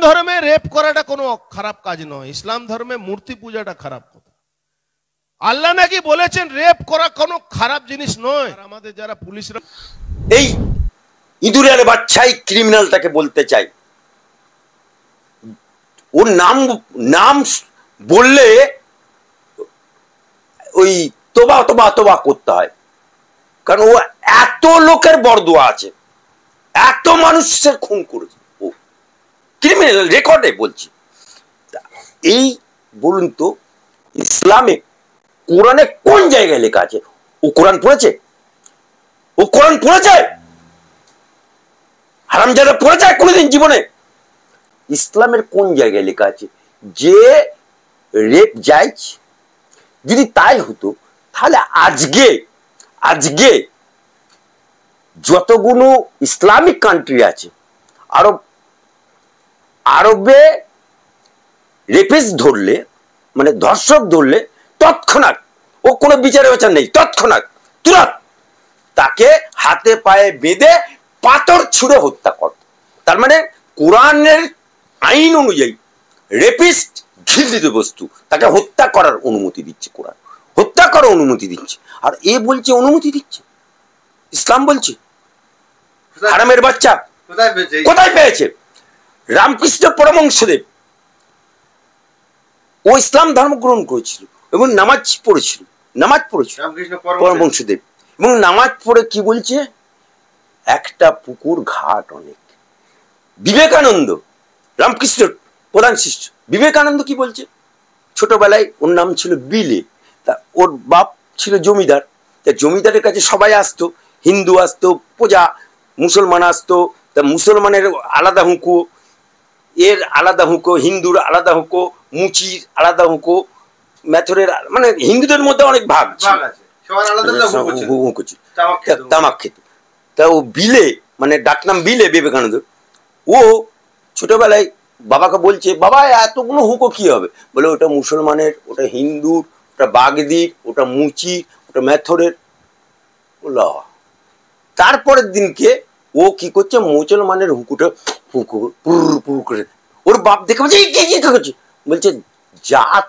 ধর্মে রেপ করাটা কোনো খারাপ কাজ নয়, ইসলাম ধর্মে মূর্তি পূজাটা খারাপ কথা। আল্লাহ নাকি বলেছেন রেপ করা কোনো খারাপ জিনিস নয়। আমাদের যারা পুলিশরা এই ইঁদুরের বাচ্চাই ক্রিমিনালটাকে বলতে চাই, ওর নাম নাম বললে ওই তোবা তোবা তোবা করতে হয়, কারণ ও এত লোকের বরদোয়া আছে, এত মানুষের খুন করেছে, ও ক্রিমিনাল রেকর্ডে বলছি। এই বলুন তো, ইসলামে কোরআনে কোন জায়গায় লেখা আছে ও কোরআন পড়েছে? ও কোরআন পড়েছে? হারামজাদা পড়েছে কোনোদিন জীবনে? ইসলামের কোন জায়গায় লেখা আছে যে রেপ জায়েজ? যদি তাই হতো তাহলে আজকে আজকে যতগুলো ইসলামিক কান্ট্রি আছে, আরবে রেপিস্ট ধরলে, মানে ধর্ষক ধরলে তৎক্ষণাৎ, ও কোনো বিচারে বিচার নেই, তৎক্ষণাৎ তুরন্ত তাকে হাতে পায়ে বেঁধে পাথর ছুঁড়ে হত্যা কর। তার মানে কোরআনের আইন অনুযায়ী রেপিস্ট ঘৃণিত বস্তু, তাকে হত্যা করার অনুমতি দিচ্ছে কোরআন, হত্যা করার অনুমতি দিচ্ছে। আর এ বলছে অনুমতি দিচ্ছে, ইসলাম বলছে হারামের বাচ্চা কোথায় পেয়েছে? রামকৃষ্ণ পরমহংসদেব, ও ইসলাম ধর্ম গ্রহণ করেছিল এবং নামাজ পড়েছিল পরমহংসদেব, এবং নামাজ পড়ে কি বলছে? একটা পুকুর ঘাট অনেক। বিবেকানন্দ, রামকৃষ্ণের প্রধান শিষ্য বিবেকানন্দ কি বলছে? ছোটবেলায় ওর নাম ছিল বিলে, তা ওর বাপ ছিল জমিদার, তা জমিদারের কাছে সবাই আসতো, হিন্দু আসতো, প্রজা, মুসলমান আসতো, তা মুসলমানের আলাদা হুঁকো, এর আলাদা হুঁকো, হিন্দুর আলাদা হুঁকো, মুচির আলাদা হুঁকো, মেথরের, মানে হিন্দুদের মধ্যে অনেক ভাগ তামাক খেত। তা ও বিলে, মানে ডাকনাম বিলে বিবেকানন্দ, ও ছোটবেলায় বাবাকে বলছে, বাবা এতগুলো হুঁকো কি হবে? বলে ওটা মুসলমানের, ওটা হিন্দুর, ওটা বাগদির, ওটা মুচির, ওটা মেথরের। তারপরের দিনকে ও কি করছে, মুসলমানের হুঁকুটা পুর করে, ওর বাপ দেখে বলছে বলছে জাত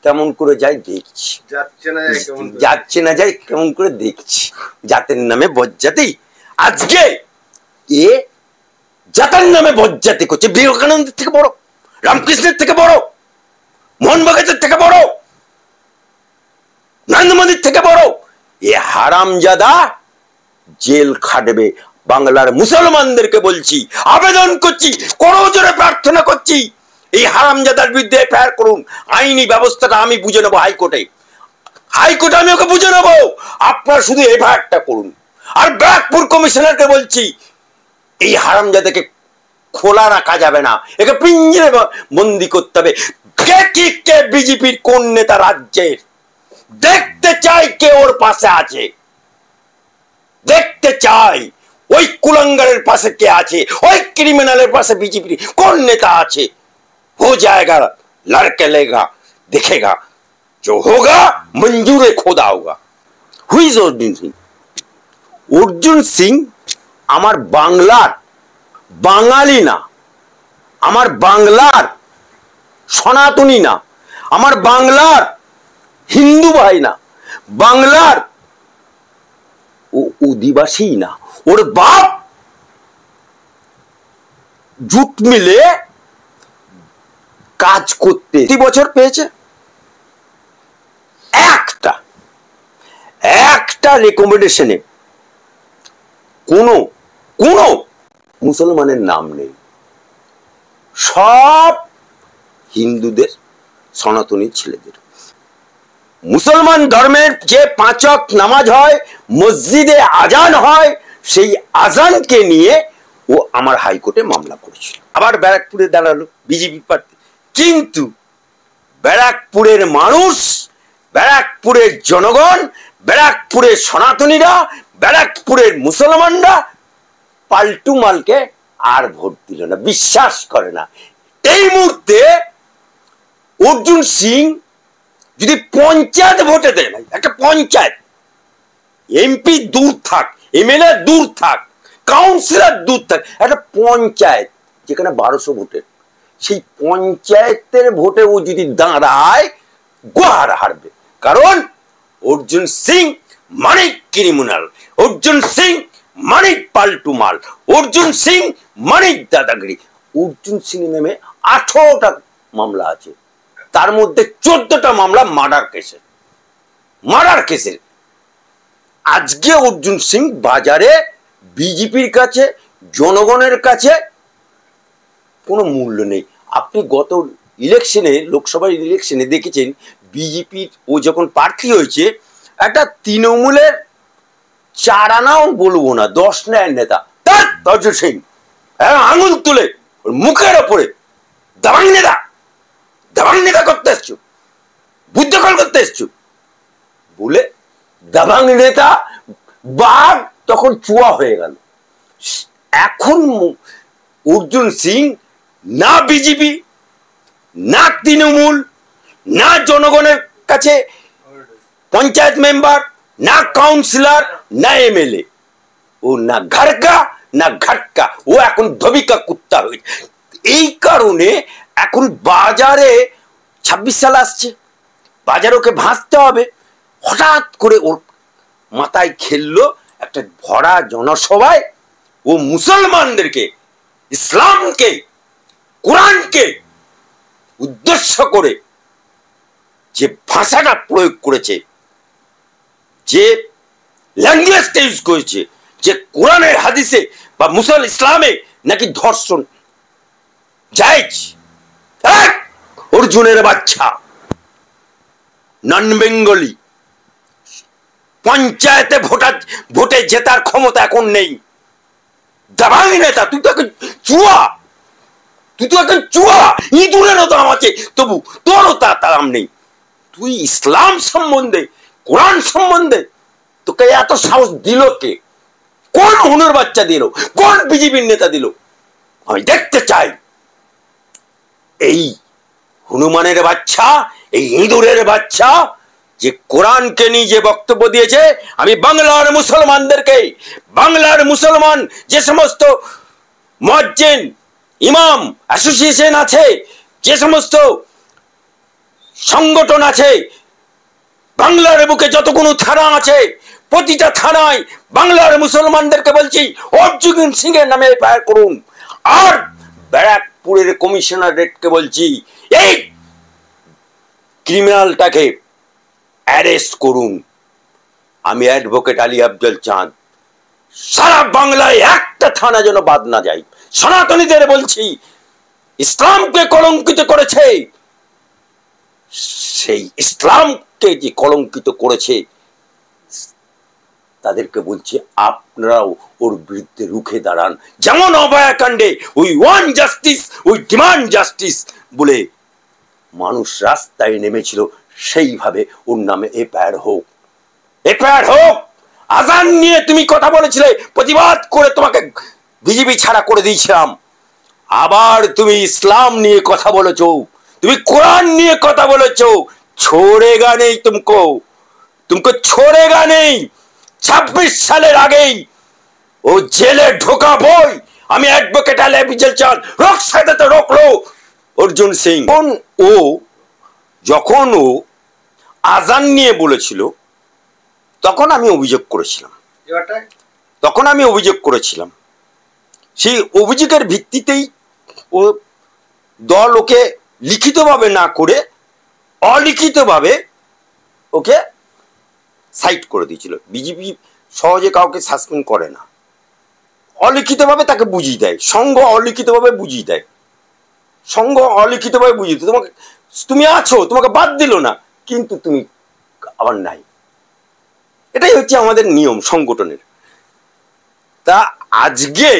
কেমন করে যায় দেখছি, যাচ্ছে না যাই কেমন করে দেখছি, জাতের নামে বজ্জাতি। আজকে এ জাতের নামে বজ্জাতি করছে। বিবেকানন্দের থেকে বড়, রামকৃষ্ণের থেকে বড়, মোহন ভগতের থেকে বড়, নরেন্দ্র মোদীর থেকে বড়। এ হারামজাদা জেল খাটবে। বাংলার মুসলমানদেরকে বলছি, আবেদন করছি, করজোরে প্রার্থনা করছি, এই হারামজাদার বিরুদ্ধে এফআইআর করুন। আইনি ব্যবস্থাটা আমি বুঝে নেবো হাইকোর্টে, হাইকোর্টে আমি ওকে বুঝে নেবো। আপনারা শুধু এফআইআরটা করুন। আর ব্যারাকপুর কমিশনারকে বলছি, এই হারামজাদাকে খোলা রাখা যাবে না, একে পিঞ্জরে বন্দি করতে হবে। কে বিজেপির কোন নেতা রাজ্যের, দেখতে চাই কে ওর পাশে আছে, দেখতে চাই ওই কুলাঙ্গারের পাশে কে আছে, ওই ক্রিমিনালের পাশে বিজেপির কোন নেতা আছে। हो जाएगा लड़के लेगा दिखेगा, जो होगा मंजूर खोदा होगा। हुई अर्जुन सिंह, अर्जुन सिंह আমার বাংলার বাঙালি না, আমার বাংলার সনাতনী না, আমার বাংলার হিন্দু ভাই না, বাংলার ও অধিবাসী না। ওর বাপ জুট মিলে কাজ করতে 3 বছর পেয়েছে, একটা রেকমেন্ডেশনে কোনো মুসলমানের নাম নেই, সব হিন্দুদের, সনাতনী ছেলেদের। মুসলমান ধর্মের যে 5 ওয়াক্ত নামাজ হয়, মসজিদে আজান হয়, সেই আজানকে নিয়ে ও আমার হাইকোর্টে মামলা করেছিল। আবার ব্যারাকপুরে দাঁড়ালো বিজেপি প্রার্থী, কিন্তু ব্যারাকপুরের মানুষ, ব্যারাকপুরের জনগণ, ব্যারাকপুরের সনাতনীরা, ব্যারাকপুরের মুসলমানরা পাল্টু মালকে আর ভোট দিল না, বিশ্বাস করে না। এই মুহূর্তে অর্জুন সিং যদি পঞ্চায়েত ভোটে দেয়, ভাই একটা পঞ্চায়েত, এমপি দূর থাক, এমএলএ দূর থাক, কাউন্সিলর দূর থাক, একটা পঞ্চায়েত যেখানে 1200 ভোটের সেই পঞ্চায়েতের ভোটে ও যদি দাঁড়ায় গোহার হারবে, কারণ অর্জুন সিং মানে ক্রিমিনাল, অর্জুন সিং মানে পাল্টু মাল, অর্জুন সিং মানে দাদাগিরি। অর্জুন সিং নামে 18টা মামলা আছে, তার মধ্যে 14টা মামলা মার্ডার কেসের। আজকে অর্জুন সিং বাজারে বিজেপির কাছে, জনগণের কাছে কোনো মূল্য নেই। আপনি গত ইলেকশনে, লোকসভার ইলেকশনে দেখেছেন বিজেপির ও যখন প্রার্থী হয়েছে, একটা তৃণমূলের 4 আনাও বলবো না 10 নেয় নেতা তার অর্জুন সিং আঙুল তুলে ওর মুখের ওপরে দাবাং নেতা করতে এসছো, বুদ্ধকল করতে এসছো বলে দাবাং নেতা বাঘ তখন চুয়া হয়ে গেল। এখন অর্জুন সিং না বিজেপি, না তৃণমূল, না জনগণের কাছে পঞ্চায়েত মেম্বার, না কাউন্সিলর, না এমএলএ, ও না ঘাড়কা না ঘাটকা, ও এখন ধবিকা কুত্তা হয়েছে। এই কারণে এখন বাজারে 26 সাল আসছে, বাজারে ওকে ভাসতে হবে। হঠাৎ করে ওর মাথায় খেললো একটা ভরা জনসভায় ও মুসলমানদেরকে, ইসলামকে, কোরআনকে উদ্দেশ্য করে যে ভাষাটা প্রয়োগ করেছে, যে ল্যাঙ্গুয়েজটা ইউজ করেছে, যে কোরআনের হাদিসে বা ইসলামে নাকি ধর্ষণ জায়েজ। অর্জুনের বাচ্চা নন বেঙ্গলি, পঞ্চায়েতে ভোটে জেতার ক্ষমতা এখন নেই। দাবাং নেতা, তুই তো এখন চুয়া, ইঁদুরেরও দাম আছে, তবু তোরও তার দাম নেই। তুই ইসলাম সম্বন্ধে, কোরআন সম্বন্ধে তোকে এত সাহস দিল কে? কোন হুনুর বাচ্চা দিল? কোন বিজেপির নেতা দিল? আমি দেখতে চাই এই হনুমানের বাচ্চা, এই ইঁদুরের বাচ্চা যে কোরআনকে নিয়ে যে বক্তব্য দিয়েছে। আমি বাংলার মুসলমানদেরকে, বাংলার মুসলমান যে সমস্ত মুয়াজ্জিন, ইমাম অ্যাসোসিয়েশন আছে, যে সমস্ত সংগঠন আছে, বাংলার বুকে যতগুলো থানা আছে, প্রতিটা থানায় বাংলার মুসলমানদেরকে বলছি অর্জুন সিং এর নামে এফআইআর করুন। আর ব্যারাকপুরের কমিশনারেটকে বলছি এই ক্রিমিনালটাকে অ্যারেস্ট করুন। আমি অ্যাডভোকেট আলী আফজল চাঁদ, সারা বাংলায় একটা থানা যেন বাদ না যায়। সনাতনীদের বলছি, ইসলামকে কলঙ্কিত করেছে, সেই ইসলামকে যে কলঙ্কিত করেছে তাদেরকে বলছি আপনারাও ওর বিরুদ্ধে রুখে দাঁড়ান। যেমন অভয়াকাণ্ডে we want justice, we demand justice বলে মানুষ রাস্তায় নেমেছিল, সেইভাবে ওর নামে এফআইআর হোক। আজান নিয়ে তুমি কথা বলেছিলে, প্রতিবাদ করে তোমাকে বিজেপি ছাড়া করে দিয়েছিলাম। আবার তুমি ইসলাম নিয়ে কথা বলেছো, তুমি কোরআন নিয়ে কথা বলেছো। ছোড়েগা নেই তুমকো ছোড়েগা নেই। 26 সালের আগেই ও জেলে ঢোকাবই। আমি অ্যাডভোকেট আলী আফজল চাঁদ রোকসাদাতে রোকলো অর্জুন সিং। যখন ও আজান নিয়ে বলেছিল তখন আমি অভিযোগ করেছিলাম। সেই অভিযোগের ভিত্তিতেই ও দল ওকে লিখিতভাবে না করে অলিখিতভাবে ওকে সাইড করে দিয়েছিল। বিজেপি সহজে কাউকে সাসপেন্ড করে না, অলিখিতভাবে তাকে বুঝিয়ে দেয়। সংঘ অলিখিতভাবে বুঝিয়ে দেয়, তোমাকে, তুমি আছো, তোমাকে বাদ দিল না, কিন্তু তুমি আবার নাই। এটাই হচ্ছে আমাদের নিয়ম সংগঠনের। তা আজকে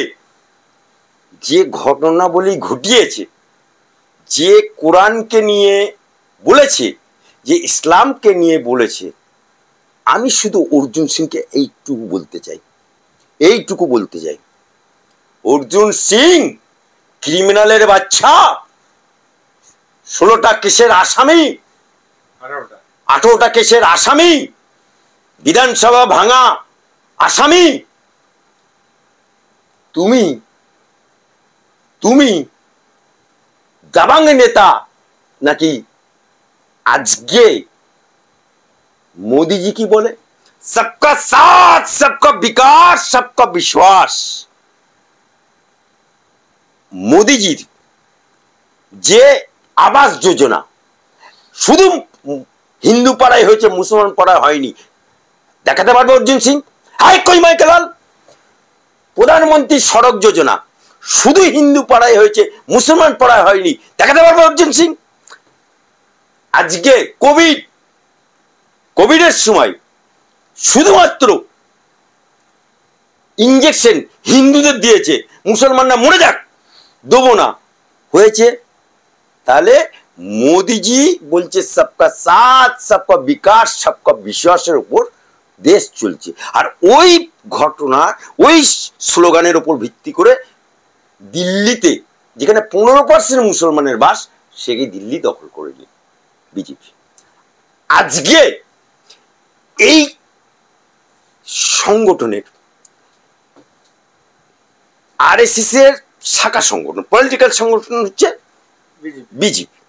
যে ঘটনাবলী ঘটিয়েছে, যে কোরআনকে নিয়ে বলেছে, যে ইসলামকে নিয়ে বলেছে, আমি শুধু অর্জুন সিংকে এইটুকু বলতে চাই, অর্জুন সিং ক্রিমিনালের বাচ্চা, 16টা কেসের আসামি, 18টা কেসের আসামি, বিধানসভা ভাঙা আসামি। তুমি দাবাং নেতা নাকি আজকে মোদিজি কি বলে, সবকা সাথ সবকা বিকাশ সবকা বিশ্বাস। মোদিজির যে আবাস যোজনা শুধু হিন্দু পাড়ায় হয়েছে, মুসলমান পাড়ায় হয়নি, দেখাতে পারবে অর্জুন সিং? হাই কই মাইকেলাল, প্রধানমন্ত্রী সড়ক যোজনা শুধু হিন্দু পাড়ায় হয়েছে, মুসলমান পাড়ায় হয়নি, দেখাতে পারবে অর্জুন সিং? আজকে কোভিডের সময় শুধুমাত্র ইঞ্জেকশন হিন্দুদের দিয়েছে, মুসলমানরা মরে যাক দেবো না, হয়েছে। তাহলে মোদিজি বলছে সবকা সাথ সবকা বিকাশ সবকা বিশ্বাসের উপর দেশ চলছে। আর ওই ঘটনা, ওই স্লোগানের উপর ভিত্তি করে দিল্লিতে, যেখানে 15% মুসলমানের বাস, সেকে দিল্লি দখল করে নিল বিজেপি। আজকে এই সংগঠনের আরএসএস এর শাখা সংগঠন, পলিটিক্যাল সংগঠন হচ্ছে বিজেপি।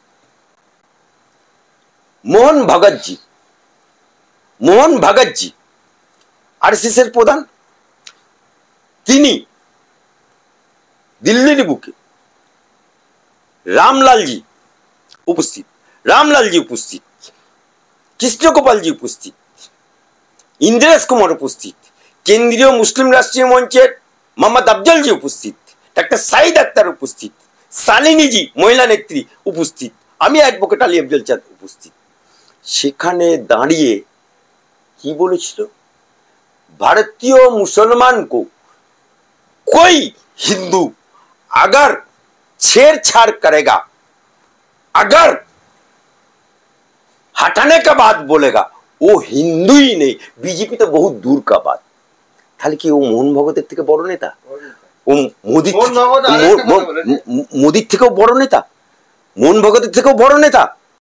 মোহন ভাগতজি আরএসএস এর প্রধান, তিনি দিল্লির বুকে রামলালজি উপস্থিত, কৃষ্ণগোপালজি উপস্থিত, ইন্দ্রেশ কুমার উপস্থিত, কেন্দ্রীয় মুসলিম রাষ্ট্রীয় মঞ্চের মোহাম্মদ আফজলজি উপস্থিত, ডাক্তার সাইদ আক্তার উপস্থিত, শালিনীজি মহিলা নেত্রী উপস্থিত, আমি অ্যাডভোকেট আলী আফজল চাঁদ উপস্থিত। সেখানে দাঁড়িয়ে কি বলেছিল, भारतीय मुसलमान को कोई हिंदू अगर छेड़छाड़ करेगा, अगर हटाने का बात बोलेगा, वो हिंदू ही नहीं, बीजेपी तो बहुत दूर का बात। তাহলে কি ও মোহন ভগতের থেকে বড় নেতা? ও মোদির থেকেও বড় নেতা? মোহন ভগতের থেকেও বড় নেতা?